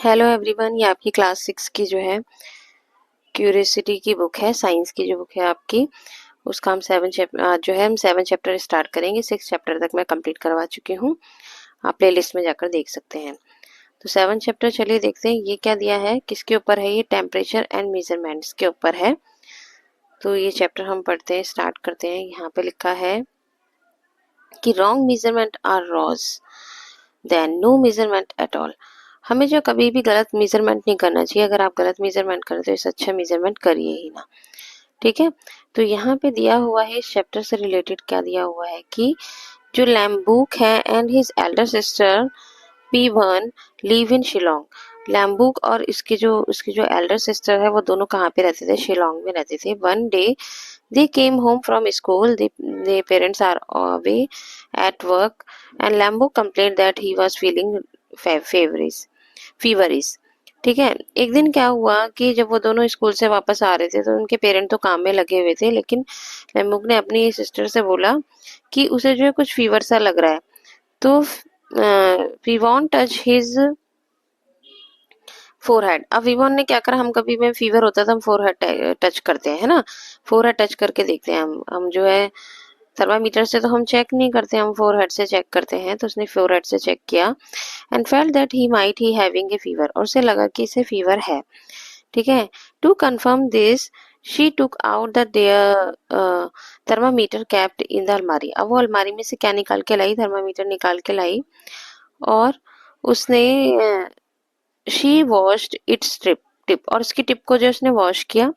Hello everyone, ये आपकी class 6 की जो है क्यूरियोसिटी की बुक है। साइंस की जो बुक है आपकी, उसका हम हम 7 चैप्टर स्टार्ट करेंगे। 6 चैप्टर तक मैं कंप्लीट करवा चुकी हूँ। आप प्ले लिस्ट में जाकर देख सकते हैं। तो 7 चैप्टर चलिए देखते हैं ये क्या दिया है, किसके ऊपर है। ये टेम्परेचर एंड मेजरमेंट्स के ऊपर है। तो ये चैप्टर हम पढ़ते हैं, स्टार्ट करते हैं। यहाँ पे लिखा है कि wrong measurement are worse than no measurement at all. हमें जो कभी भी गलत मेजरमेंट नहीं करना चाहिए। अगर आप गलत मेजरमेंट करें तो इससे अच्छा मेजरमेंट करिए ही ना। ठीक है। तो यहाँ पे दिया हुआ है, इस चैप्टर से रिलेटेड क्या दिया हुआ है कि जो लैम्बूक है एंड हिज एल्डर सिस्टर पी1 लिव इन शिलोंग। लैम्बूक और उसकी जो एल्डर सिस्टर है वो दोनों कहाँ पे रहते थे? शिलोंग में रहते थे। One day they came home from school, they parents are away at work and Lambook complain that he was feeling feverish. ठीक है। एक दिन क्या हुआ कि जब वो दोनों स्कूल से वापस आ रहे थे तो उनके पेरेंट तो काम में लगे हुए थे, लेकिन लैम्बूक ने अपनी सिस्टर से बोला कि उसे जो है कुछ फीवर सा लग रहा है। तो we want touch his forehead. अब विवॉन ने क्या करा, हम कभी में फीवर होता था हम फोरहेड टच करते हैं, है ना। फोरहेड टच करके देखते हैं। हम जो है थर्मामीटर से तो हम चेक नहीं करते, हम फोरहेड से चेक करते हैं। तो उसने फोरहेड से चेक किया and felt that he might he having a fever, और उसे लगा कि इसे फीवर है। ठीक है। To confirm this she took out the thermometer kept in the अलमारी। अब वो अलमारी में से क्या निकाल के लाई? थर्मामीटर निकाल के लाई। और उसने शी वॉश्ड इट्स टिप, और उसकी टिप को जो उसने वॉश किया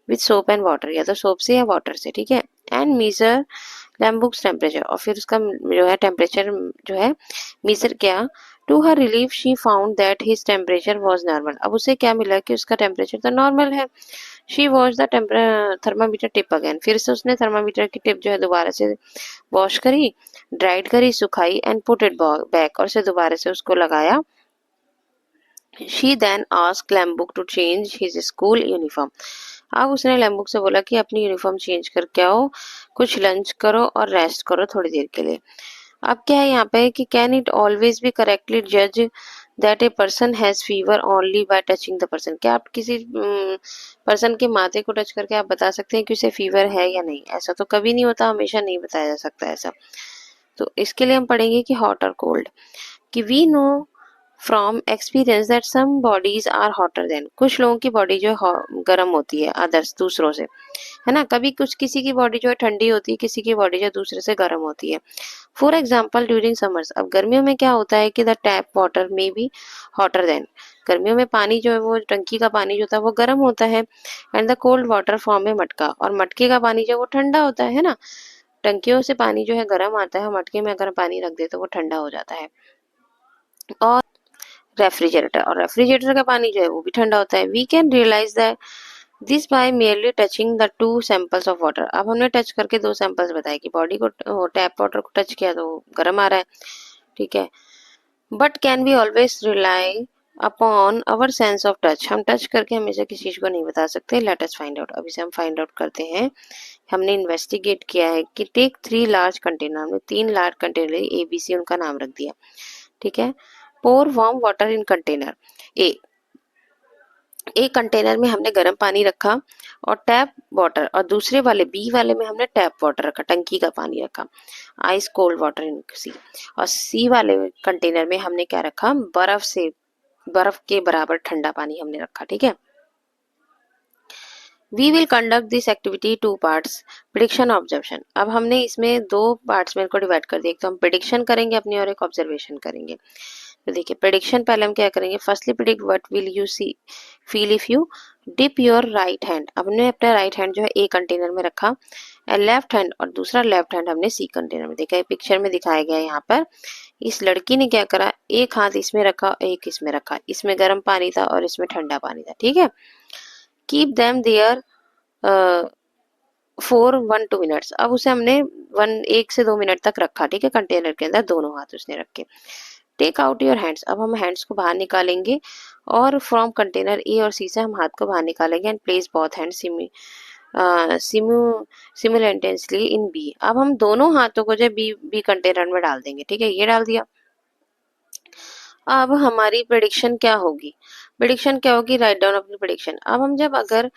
विथ सोप एंड वाटर, या तो सोप से या वाटर से। ठीक है। एंड मीजर लैम्बुक्स टेम्परेचर, और फिर उसका जो है टेम्परेचर जो है मीजर किया। To her relief she found that his temperature was normal. अब उसे क्या मिला कि उसका टेम्परेचर तो नॉर्मल है। She wash the thermometer tip again, फिर से उसने थर्मामीटर की टिप जो है दोबारा से वॉश करी, ड्राइड करी, सुखाई एंड पुट इट बैक, और से दोबारा से उसको लगाया। She then asked Lambuk to change his school uniform. अब उसने लैम्बुक से बोला कि अपनी यूनिफॉर्म चेंज करके आओ, कुछ लंच करो और रेस्ट करो थोड़ी देर के लिए। अब क्या है यहाँ पे कि can it always be correctly जज that a person has fever only by touching the person. क्या आप किसी पर्सन के माथे को टच करके आप बता सकते हैं कि उसे फीवर है या नहीं? ऐसा तो कभी नहीं होता, हमेशा नहीं बताया जा सकता ऐसा। तो इसके लिए हम पढ़ेंगे कि हॉट और कोल्ड। कि we know from experience that some bodies are hotter than, कुछ लोगों की बॉडी जो है गर्म होती है अदर्स दूसरों से, है ना। कभी कुछ किसी की बॉडी जो है ठंडी होती है, किसी की बॉडी जो दूसरे से गर्म होती है। फॉर एग्जाम्पल ड्यूरिंग समर्स, अब गर्मियों में क्या होता है कि द टैप वाटर में बी हॉटर देन, गर्मियों में पानी जो है वो टंकी का पानी जो होता है वो गर्म होता है। And the cold water form में मटका, और मटके का पानी जो है वो ठंडा होता है ना। टंकियों से पानी जो है गर्म आता है, मटके में अगर पानी रख दे तो वो ठंडा हो जाता है। और रेफ्रिजरेटर, और रेफ्रिजरेटर का पानी जो है वो भी ठंडा होता है। We can realise that this by merely touching the 2 samples of water. अब हमने टच करके 2 सैंपल्स बताए कि बॉडी को टैप वाटर को टच किया तो गर्म आ रहा है। ठीक है। But can we always rely upon our sense of touch, हम टच करके हमेशा किसी चीज को नहीं बता सकते। लेट अस फाइंड आउट, अभी से हम फाइंड आउट करते हैं। हमने इन्वेस्टिगेट किया है कि टेक 3 लार्ज कंटेनर, हमने 3 लार्ज कंटेनर ABC उनका नाम रख दिया। ठीक है। Pour warm water in container a, एक कंटेनर में हमने गर्म पानी रखा और टैप वाटर, और दूसरे वाले बी वाले में हमने टैप वाटर रखा, टंकी का पानी रखा। आइस कोल्ड वाटर इन सी, और सी वाले कंटेनर में हमने क्या रखा? बर्फ के बराबर ठंडा पानी हमने रखा। ठीक है। We will conduct this activity 2 parts, prediction observation. अब हमने इसमें 2 पार्ट्स में को डिवाइड कर दिया, एक तो हम प्रिडिक्शन करेंगे अपनी और एक ऑब्जर्वेशन करेंगे। तो देखिए प्रिडिक्शन पहले हम क्या करेंगे, firstly predict what will you see feel if you dip your right hand. हमने अपना राइट हैंड जो है ए कंटेनर में रखा, एंड लेफ्ट हैंड और दूसरा लेफ्ट हैंड हमने सी कंटेनर में। देखा पिक्चर में दिखाया गया है यहाँ पर। इस लड़की ने क्या करा, एक हाथ इसमें रखा, एक इसमें रखा, इसमें गर्म पानी था और इसमें ठंडा पानी था। ठीक है। Keep them there for 1-2 minutes. अब उसे हमने 1 से 2 मिनट तक रखा। ठीक है। कंटेनर के अंदर दोनों हाथ उसने रखे। टेक आउट योर हैंड्स, अब हम हैंड्स को बाहर निकालेंगे और फ्रॉम कंटेनर ए और सी से हम हाथ को बाहर निकालेंगे and place both hand simultaneously in B. अब हम दोनों हाथों को जो बी बी कंटेनर में डाल देंगे। ठीक है। ये डाल दिया। अब हमारी प्रेडिक्शन क्या होगी? प्रेडिक्शन क्या होगी? राइट डाउन अपनी प्रेडिक्शन। अब हम जब अगर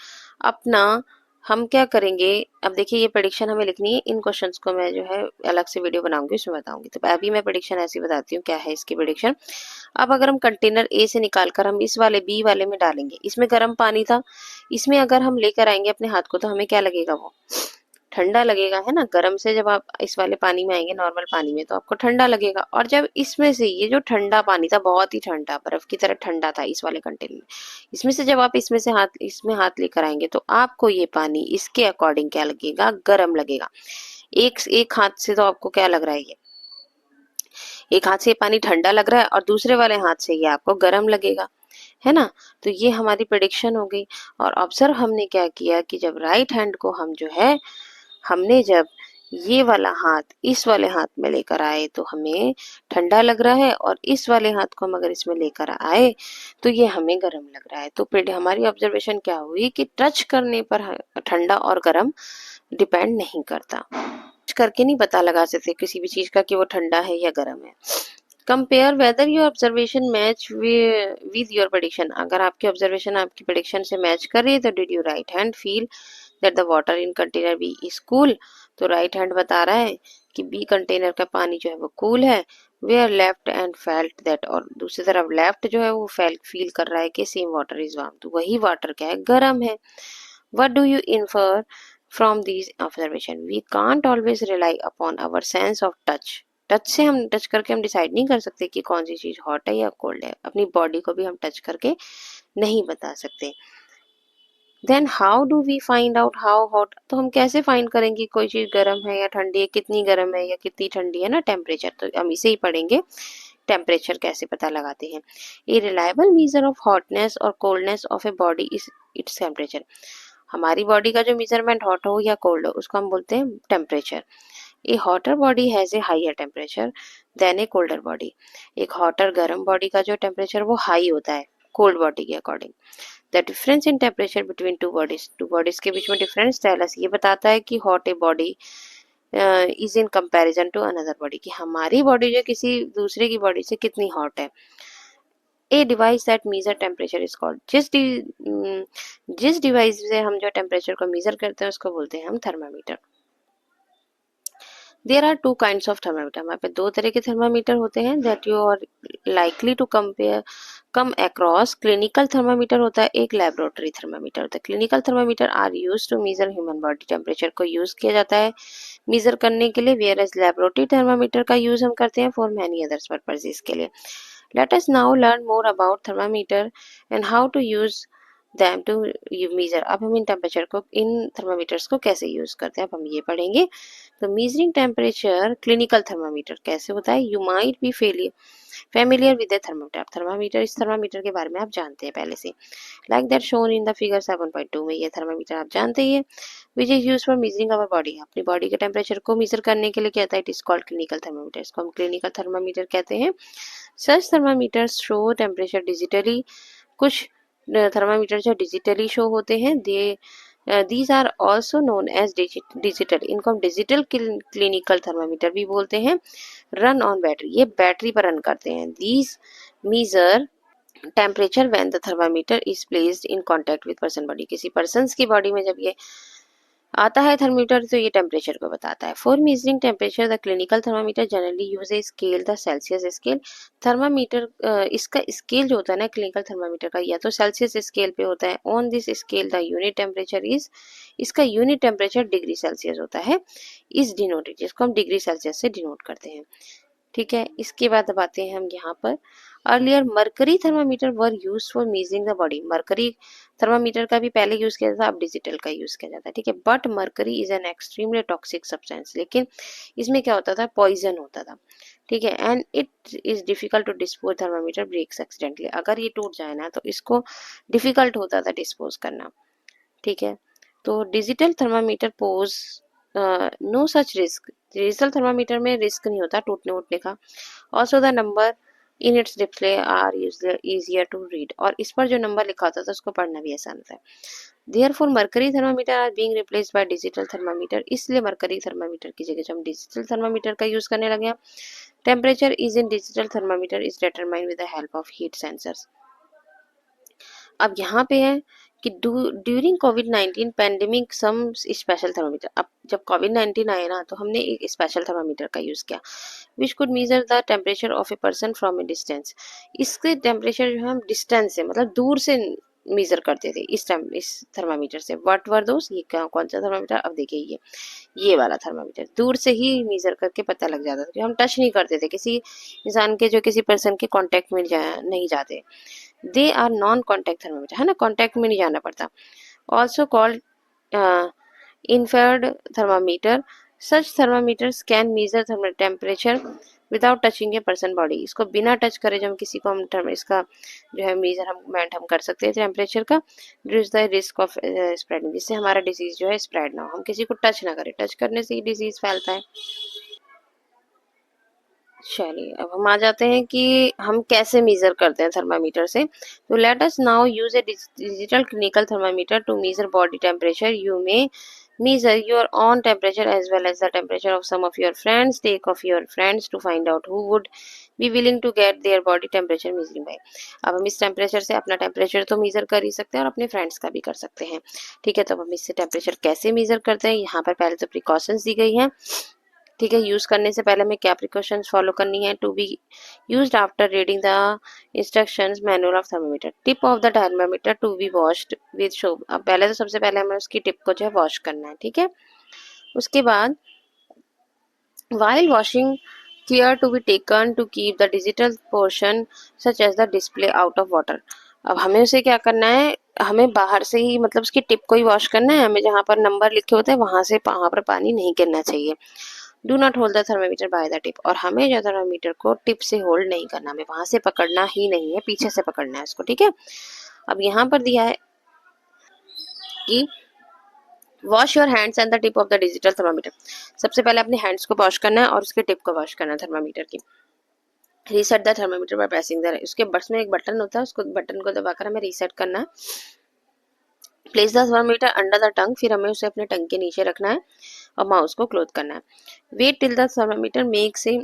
अपना हम क्या करेंगे? अब देखिए ये प्रेडिक्शन हमें लिखनी है। इन क्वेश्चंस को मैं जो है अलग से वीडियो बनाऊंगी, उसमें बताऊंगी। तो अभी मैं प्रेडिक्शन ऐसी बताती हूँ क्या है इसकी प्रेडिक्शन। अब अगर हम कंटेनर ए से निकाल कर हम इस वाले बी वाले में डालेंगे, इसमें गर्म पानी था, इसमें अगर हम लेकर आएंगे अपने हाथ को तो हमें क्या लगेगा? वो ठंडा लगेगा, है ना। गर्म से जब आप इस वाले पानी में आएंगे, नॉर्मल पानी में, तो आपको ठंडा लगेगा। और जब इसमें से ये जो ठंडा पानी था, बहुत ही ठंडा, बर्फ की तरह ठंडा था इस वाले कंटेनर में, इसमें से जब आप इसमें हाथ लेकर आएंगे तो आपको ये पानी इसके अकॉर्डिंग क्या लगेगा? गर्म लगेगा। एक एक हाथ से तो आपको क्या लग रहा है? ये एक हाथ से ये पानी ठंडा लग रहा है और दूसरे वाले हाथ से ये आपको गर्म लगेगा, है ना। तो ये हमारी प्रेडिक्शन हो गई। और ऑब्जर्व हमने क्या किया कि जब राइट हैंड को हम जो है, हमने जब ये वाला हाथ इस वाले हाथ में लेकर आए तो हमें ठंडा लग रहा है, और इस वाले हाथ को हम अगर इसमें लेकर आए तो ये हमें गर्म लग रहा है। तो फिर हमारी ऑब्जर्वेशन क्या हुई कि टच करने पर ठंडा और गर्म डिपेंड नहीं करता। टच करके नहीं पता लगा सकते किसी भी चीज का कि वो ठंडा है या गर्म है। Compare whether your observation match with your prediction. अगर आपकी ऑब्जर्वेशन आपकी प्रेडिक्शन से मैच कर रही है तो did you right hand feel that the water in container B is cool. तो राइट हैंड बता रहा है कि बी कंटेनर का पानी जो है वो कूल है। Where left and felt that, और दूसरी तरफ लेफ्ट जो है वो फील कर रहा है कि सेम वाटर इज वार्म, तो वही वाटर क्या है? गर्म है। What do you infer from these observation? We can't always rely upon our sense of touch. Touch से हम टच करके हम डिसाइड नहीं कर सकते कि कौन सी चीज हॉट है या कोल्ड है। अपनी बॉडी को भी हम टच करके नहीं बता सकते। Then how do we find out how hot? तो हम कैसे फाइंड करेंगे कोई चीज गर्म है या ठंडी है, कितनी गर्म है या कितनी ठंडी है ना। टेम्परेचर तो हम इसे ही पढ़ेंगे, टेम्परेचर कैसे पता लगाते हैं। A reliable measure of hotness और coldness of a body is its temperature. हमारी बॉडी का जो मेजरमेंट हॉट हो या कोल्ड हो उसको हम बोलते हैं temperature. A hotter body has a higher temperature than a colder body. एक हॉटर गर्म बॉडी का जो टेम्परेचर वो हाई होता है कोल्ड बॉडी के according. The difference in temperature between two bodies के बीच में डिफरेंस टेल अस, ये बताता है कि hot a body is in comparison to another body, कि हमारी बॉडी जो किसी दूसरे की बॉडी से कितनी हॉट है। A device that measure temperature is called, जिस डिवाइस से हम जो टेम्परेचर को मेजर करते हैं उसको बोलते हैं हम thermometer. There are two kinds of thermometer, हमारे पे दो तरह के थर्मामीटर होते हैं that you are likely to compare come across. Clinical thermometer होता है, एक लेबोरेटरी थर्मामीटर होता है। Clinical thermometer are use to measure human body temperature को यूज किया जाता है मेजर करने के लिए, वेयर एज लेबोरेटरी थर्मामीटर का यूज हम करते हैं फॉर मैनी अदर्स पर्पसेस के लिए। Late us now learn more about thermometer and how to use them to measure. अब हम इन टेम्परेचर को, इन थर्मामीटर्स को कैसे यूज करते हैं अब हम ये पढ़ेंगे। तो मेजरिंग टेम्परेचर क्लिनिकल थर्मामीटर कैसे होता है? You might be familiar with the thermometer. Thermometer, इस थर्मामीटर के बारे में आप जानते हैं पहले से, like that shown in the figure 7.2 में। ये थर्मामीटर आप जानते ही है, which is use for measuring our body. अपनी बॉडी के टेम्परेचर को मेजर करने के लिए क्या होता है? It is called clinical thermometer, इसको हम क्लिनिकल थर्मामीटर कहते हैं। सच थर्मामीटर्स शो टेम्परेचर डिजिटली, कुछ थर्मामीटर जो डिजिटली शो होते हैं, they these are also known as digital, इनको हम डिजिटल क्लिनिकल थर्मामीटर भी बोलते हैं। रन ऑन बैटरी, ये बैटरी पर रन करते हैं। These measure temperature when the thermometer is placed in contact with person body, किसी पर्सन की बॉडी में जब ये आता है थर्मामीटर तो ये टेम्परेचर को बताता है। For measuring temperature the clinical thermometer generally use a scale, the Celsius scale. Thermometer इसका स्केल जो होता है ना क्लिनिकल थर्मामीटर का, या तो सेल्सियस स्केल पे होता है। On this scale the unit temperature is, इसका यूनिट टेम्परेचर डिग्री सेल्सियस होता है, इज डिनोटेड, जिसको हम डिग्री सेल्सियस से डिनोट करते हैं। ठीक है, इसके बाद अब आते हैं हम यहाँ पर। Earlier mercury thermometer were use for measuring the body. Mercury thermometer का भी पहले यूज किया जाता था, अब डिजिटल का यूज किया जाता है। ठीक है, but mercury is an extremely toxic substance, लेकिन इसमें क्या होता था? पॉइजन होता था। ठीक है, and it is difficult to dispose, thermometer breaks accidentally, अगर ये टूट जाए ना तो इसको डिफिकल्ट होता था डिस्पोज करना। ठीक है, तो digital thermometer pose no such risk, digital thermometer में रिस्क नहीं होता टूटने उटने का। Also the number in its display are easier to read, और इस पर जो नंबर लिखा होता था उसको पढ़ना भी आसान होता है. Therefore mercury thermometer are being replaced by digital thermometer. इसलिए मरकरी थर्मामीटर की जगह हम डिजिटल थर्मामीटर का यूज करने लगे हैं. Temperature is in digital thermometer is determined with the help of heat sensors. अब यहाँ पे है कि ड्यूरिंग कोविड-19 पेंडेमिक सम स्पेशल थर्मामीटर. अब जब कोविड-19 आया ना तो हमने एक स्पेशल थर्मामीटर का यूज किया which could measure the temperature of a person from A distance. इसके टेम्परेचर जो है हम डिस्टेंस से मतलब दूर से मेजर करते थे इस थर्मामीटर से. व्हाट वर दोस, ये कौन सा थर्मामीटर, अब देखिए ये वाला थर्मामीटर दूर से ही मेजर करके पता लग जाता था. हम टच नहीं करते थे किसी इंसान के, जो किसी पर्सन के कांटेक्ट में नहीं जाते. They are non contact thermometer, है ना, कॉन्टैक्ट में नहीं जाना पड़ता. Also called infrared thermometer. Such thermometers can measure thermal temperature without touching a person body. इसको बिना टच करे जब हम किसी को हम इसका जो है मेजरमेंट हम कर सकते हैं टेम्परेचर का. reduce the risk of spreading, जिससे हमारा डिजीज जो है स्प्रेड ना हो. हम किसी को टच ना करें, टच करने से ही डिजीज फैलता है. चलिए अब हम आ जाते हैं कि हम कैसे मेजर करते हैं थर्मामीटर से. तो let us now use a digital clinical thermometer to measure body temperature. You may measure your own temperature as well as the temperature of some of your friends. Take of your friends to find out who would be willing to get their body temperature measuring by. अब हम इस temperature से अपना temperature तो major कर ही सकते हैं और अपने फ्रेंड्स का भी कर सकते हैं. ठीक है, तो अब हम इससे टेम्परेचर कैसे मेजर करते हैं. यहाँ पर पहले तो प्रिकॉशंस दी गई हैं. ठीक है, यूज करने से पहले हमें क्या प्रिकॉशंस फॉलो करनी है. To be used after reading the instructions manual of thermometer. Tip of the thermometer to be washed with soap. अब पहले तो सबसे पहले हमें उसकी टिप को जो है वॉश करना है. ठीक है, उसके बाद while washing care to be taken to keep the digital portion such as the display out of water. अब हमें उसे क्या करना है, हमें बाहर से ही मतलब उसकी टिप को ही वॉश करना है. हमें जहाँ पर नंबर लिखे होते हैं वहां पर पानी नहीं गिरना चाहिए. Do not hold the thermometer by the tip. और हमें जो थर्मामीटर को टिप से होल्ड नहीं करना, हमें वहां से पकड़ना ही नहीं है, पीछे से पकड़ना है उसको. ठीक है, अब यहाँ पर दिया है कि wash your hands and the tip of the digital thermometer. सबसे पहले अपने हैंड्स को वॉश करना है और उसके टिप को वॉश करना है थर्मामीटर की. Reset the thermometer by pressing the, उसके बस में एक बटन होता है, उसको बटन को दबाकर हमें रीसेट करना है. Place the thermometer under the tongue. फिर हमें उसे अपने टंग के नीचे रखना है और माउस को क्लोज करना है. Wait till the thermometer makes a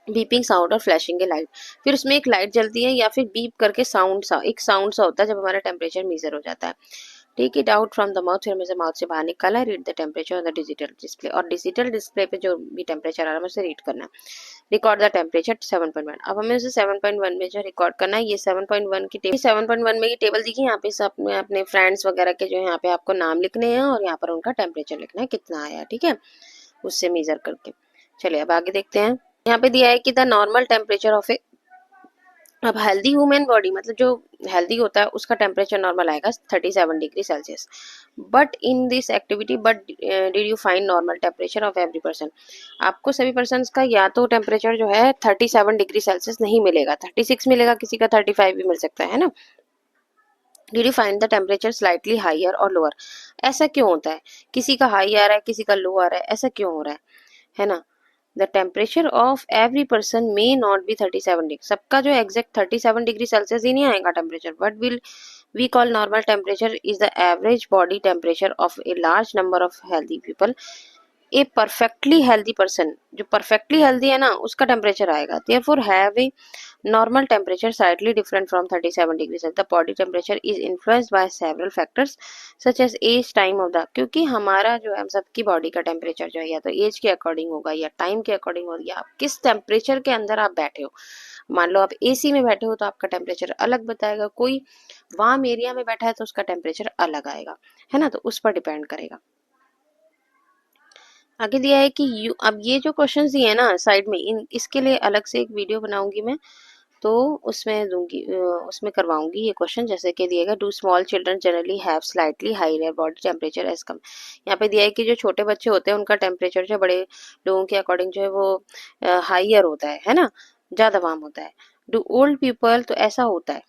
beeping sound और फ्लैशिंग ए लाइट. फिर उसमें एक लाइट जलती है या फिर बीप करके एक साउंड सा होता है जब हमारा टेम्परेचर मेजर हो जाता है. Take it out from the mouth. फिर हमें माउथ से बाहर निकाला है. Read the temperature on the digital display. और डिजिटल डिस्प्ले पे जो भी टेम्परेचर आ रहा है उसे रीड करना है. Record the temperature 7.1. अब हमें उसे 7.1 में जो रिकॉर्ड करना है. ये 7.1 की टेबल, 7.1 में ये टेबल देखिए, यहाँ पे सब में अपने फ्रेंड्स वगैरह के जो यहाँ पे आपको नाम लिखने हैं और यहाँ पर उनका टेम्परेचर लिखना है कितना आया. ठीक है, उससे मेजर करके. चलिए अब आगे देखते हैं. यहाँ पे दिया है कि द नॉर्मल टेम्परेचर ऑफ ए, अब हेल्दी ह्यूमन बॉडी मतलब जो हेल्दी होता है उसका टेम्परेचर नॉर्मल आएगा 37 degree Celsius. But in this activity but did you find normal temperature of every person. आपको सभी पर्सन का या तो टेम्परेचर जो है 37 डिग्री सेल्सियस नहीं मिलेगा, 36 मिलेगा, किसी का 35 भी मिल सकता है ना. Did you find the temperature slightly higher और लोअर. ऐसा क्यों होता है, किसी का हाई आ रहा है किसी का लो आ रहा है, ऐसा क्यों हो रहा है ना. The temperature of every person may not be 37 degree. सबका जो एग्जैक्ट 37 डिग्री सेल्सियस ही नहीं आएगा temperature. What will we call normal temperature is the average body temperature of a large number of healthy people. A perfectly healthy person, जो perfectly healthy है ना, उसका temperature आएगा. Therefore have a normal temperature slightly different from 37 degrees. The body temperature is influenced by several factors such as age, time of the. क्योंकि हमारा जो है हम सबकी बॉडी का टेम्परेचर जो है या तो एज के अकॉर्डिंग होगा या टाइम के अकॉर्डिंग होगा, या आप किस टेम्परेचर के अंदर आप बैठे हो. मान लो आप एसी में बैठे हो तो आपका टेम्परेचर अलग बताएगा, कोई वार्म एरिया में बैठा है तो उसका टेम्परेचर अलग आएगा, है ना. तो उस पर डिपेंड करेगा. आगे दिया है कि अब ये जो क्वेश्चंस दिए हैं ना साइड में, इसके लिए अलग से एक वीडियो बनाऊंगी मैं, तो उसमें दूंगी, उसमें करवाऊंगी ये क्वेश्चन. जैसे कि दिएगा do small children generally have slightly higher body temperature as come. यहाँ पे दिया है कि जो छोटे बच्चे होते हैं उनका टेम्परेचर जो बड़े लोगों के अकॉर्डिंग जो है वो हाइयर होता है ना, ज़्यादा वार्म होता है. डू ओल्ड पीपल, तो ऐसा होता है.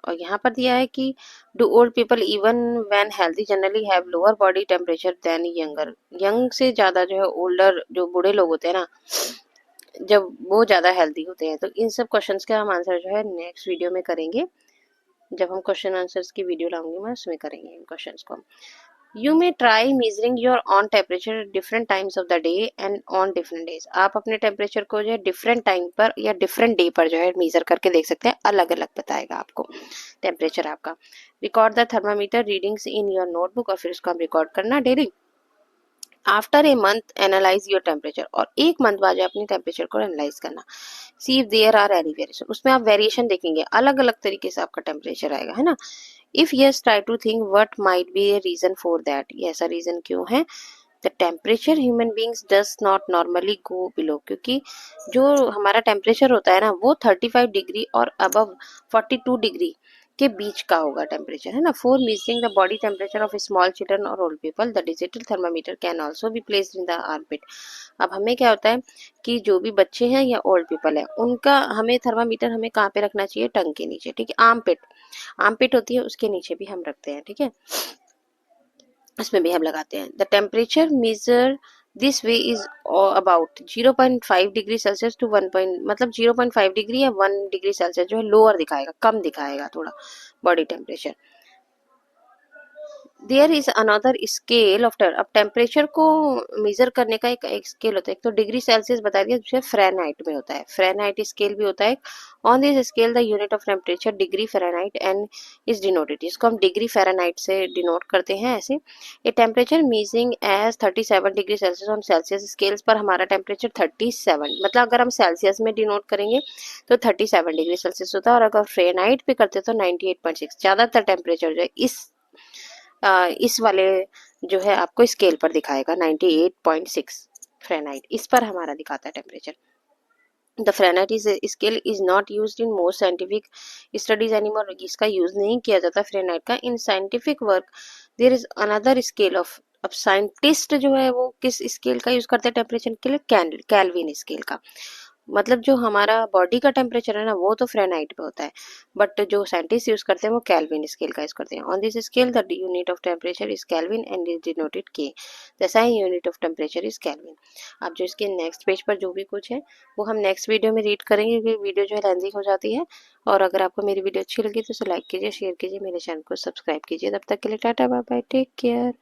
और यहाँ पर दिया है कि do old people even when healthy generally have lower body temperature than younger. Young से ज़्यादा जो है ओल्डर जो बूढ़े लोग होते हैं ना, जब वो ज़्यादा हेल्दी होते हैं। तो इन सब क्वेश्चंस का हम आंसर जो है नेक्स्ट वीडियो में करेंगे। जब हम क्वेश्चन आंसर्स की वीडियो लाऊंगी मैं, उसमें करेंगे इन क्वेश्चंस को। You may try measuring your on temperature different times of the day and on different days. आप अपने टेम्परेचर को जो है डिफरेंट टाइम पर या डिफरेंट डे पर जो है मेजर करके देख सकते हैं, अलग अलग बताएगा आपको टेम्परेचर आपका। Record the thermometer readings in your notebook, और फिर उसको हम रिकॉर्ड करना daily. After a month analyse your temperature, और एक मंथ बाद जो अपने टेम्परेचर को एनालाइज करना। See if there are any variation, उसमें आप वेरिएशन देखेंगे, अलग अलग तरीके से आपका टेम्परेचर आएगा, है ना। If yes, try to think what might be a reason for that, ये ऐसा रीजन क्यों है। The temperature human beings does not normally go below, क्योंकि जो हमारा टेम्परेचर होता है ना, वो 35 डिग्री और अबव 42 डिग्री के बीच का होगा टेम्परेचर, है ना। For measuring the body temperature of small children और old people, the digital thermometer can also be placed in the armpit. अब हमें क्या होता है कि जो भी बच्चे हैं या ओल्ड पीपल है, उनका हमें थर्मामीटर हमें कहाँ पे रखना चाहिए, टंग के नीचे, ठीक है। आर्मपिट होती है, उसके नीचे भी हम रखते हैं, ठीक है, उसमें भी हम लगाते हैं। The temperature measure this way is about 0.5 degree Celsius to 1 मतलब 0.5 डिग्री या 1 डिग्री सेल्सियस जो है लोअर दिखाएगा, कम दिखाएगा थोड़ा body temperature. There is another scale of अब टेम्परेचर को मेजर करने का एक स्केल होता है। एक तो डिग्री सेल्सियस बता दिया, दूसरा फ़ारेनहाइट में होता है, फ़ारेनहाइट स्केल भी होता है। On this scale the unit of temperature degree Fahrenheit and is denoted, इसको हम डिग्री फ़ारेनहाइट से डिनोट करते हैं ऐसे। A temperature measuring as 37 degree Celsius on Celsius scales पर हमारा टेम्परेचर 37, मतलब अगर हम सेल्सियस में डिनोट करेंगे तो 37 डिग्री सेल्सियस होता है, और अगर फ़ारेनहाइट पे करते तो 98.6। ज़्यादातर टेम्परेचर जो है इस वाले जो है आपको स्केल पर दिखाएगा 98.6 फ़ारेनहाइट, इस पर हमारा दिखाता है temperature. The Fahrenheit is scale is not used in most scientific studies anymore, इसका यूज नहीं किया जाता फ़ारेनहाइट का in scientific work. There is another scale of, अब साइंटिस्ट जो है वो किस स्केल का यूज करते हैं टेम्परेचर के लिए, कैल्विन स्केल का। मतलब जो हमारा बॉडी का टेम्परेचर है ना, वो तो फ़ारेनहाइट पे होता है, बट जो साइंटिस्ट यूज करते हैं वो कैल्विन स्केल का यूज करते हैं। On this scale the unit of temperature is kelvin and is denoted K, जैसा ही unit of temperature is kelvin. अब जो इसके नेक्स्ट पेज पर जो भी कुछ है वो हम नेक्स्ट वीडियो में रीड करेंगे, क्योंकि वीडियो जो है लेंथी हो जाती है। और अगर आपको मेरी वीडियो अच्छी लगी तो उसे लाइक कीजिए, शेयर कीजिए, मेरे चैनल को सब्सक्राइब कीजिए। तब तक के लिए tata bye bye, take care.